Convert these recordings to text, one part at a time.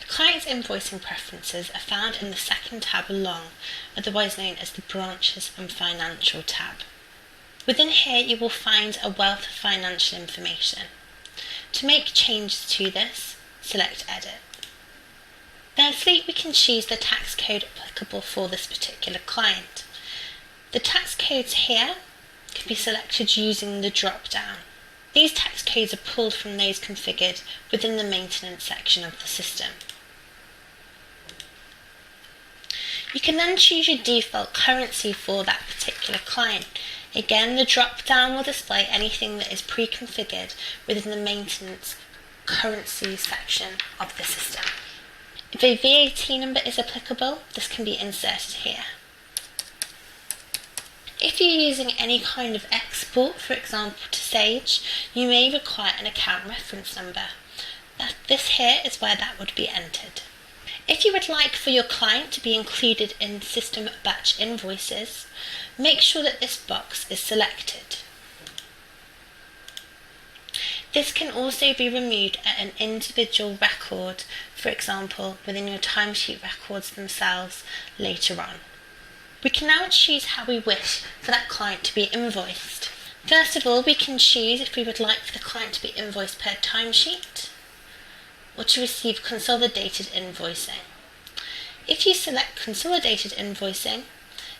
The client's invoicing preferences are found in the second tab along, otherwise known as the Branches and Financial tab. Within here you will find a wealth of financial information. To make changes to this, select Edit. Firstly, we can choose the tax code applicable for this particular client. The tax codes here can be selected using the drop-down. These tax codes are pulled from those configured within the maintenance section of the system. You can then choose your default currency for that particular client. Again, the drop-down will display anything that is pre-configured within the maintenance currency section of the system. If a VAT number is applicable, this can be inserted here. If you're using any kind of export, for example to Sage, you may require an account reference number. This here is where that would be entered. If you would like for your client to be included in system batch invoices, make sure that this box is selected. This can also be removed at an individual record, for example within your timesheet records themselves later on. We can now choose how we wish for that client to be invoiced. First of all, we can choose if we would like for the client to be invoiced per timesheet or to receive consolidated invoicing. If you select consolidated invoicing,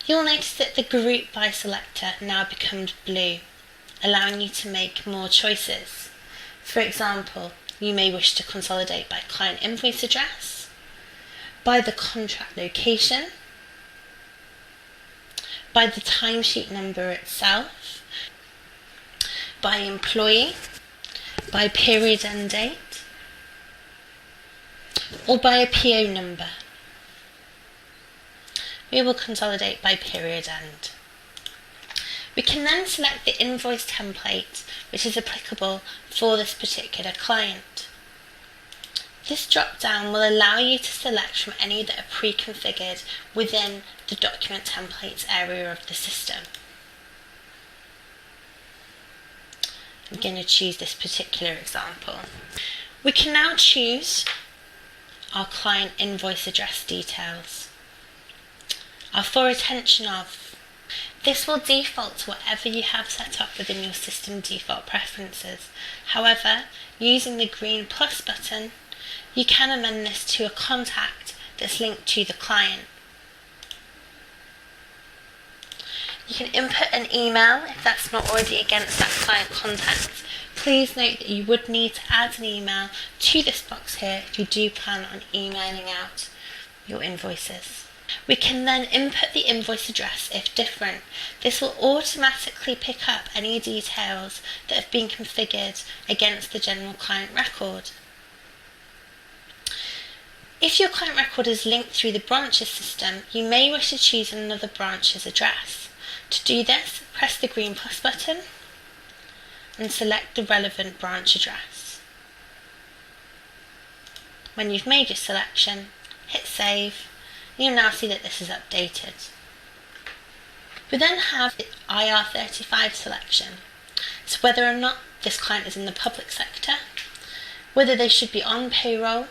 you'll notice that the group by selector now becomes blue, allowing you to make more choices. For example, you may wish to consolidate by client invoice address, by the contract location, by the timesheet number itself, by employee, by period end date, or by a PO number. We will consolidate by period end. We can then select the invoice template which is applicable for this particular client. This drop-down will allow you to select from any that are pre-configured within the document templates area of the system. I'm going to choose this particular example. We can now choose our client invoice address details. Our for attention of. This will default to whatever you have set up within your system default preferences. However, using the green plus button, you can amend this to a contact that's linked to the client. You can input an email if that's not already against that client contact. Please note that you would need to add an email to this box here if you do plan on emailing out your invoices. We can then input the invoice address if different. This will automatically pick up any details that have been configured against the general client record. If your client record is linked through the branches system, you may wish to choose another branch's address. To do this, press the green plus button and select the relevant branch address. When you've made your selection, hit save. You'll now see that this is updated. We then have the IR35 selection, so whether or not this client is in the public sector, whether they should be on payroll.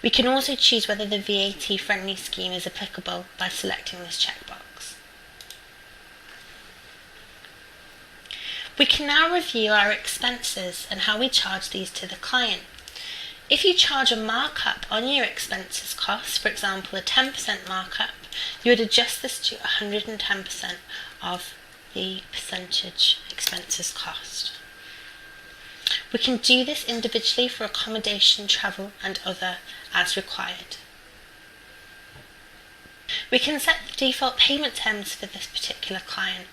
We can also choose whether the VAT friendly scheme is applicable by selecting this checkbox. We can now review our expenses and how we charge these to the client. If you charge a markup on your expenses cost, for example a 10% markup, you would adjust this to 110% of the percentage expenses cost. We can do this individually for accommodation, travel and other as required. We can set the default payment terms for this particular client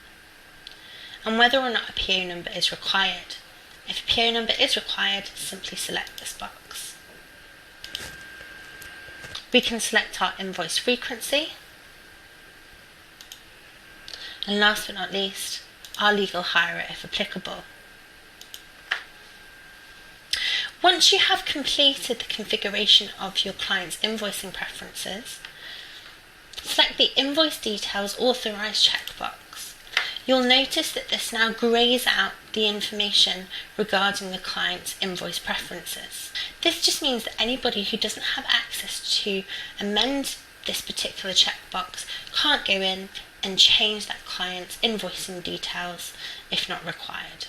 and whether or not a PO number is required. If a PO number is required, simply select this box. We can select our invoice frequency, and last but not least, our legal hire if applicable. Once you have completed the configuration of your client's invoicing preferences, select the Invoice Details Authorised checkbox. You'll notice that this now greys out the information regarding the client's invoice preferences. This just means that anybody who doesn't have access to amend this particular checkbox can't go in and change that client's invoicing details if not required.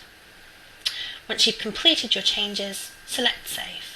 Once you've completed your changes, select Save.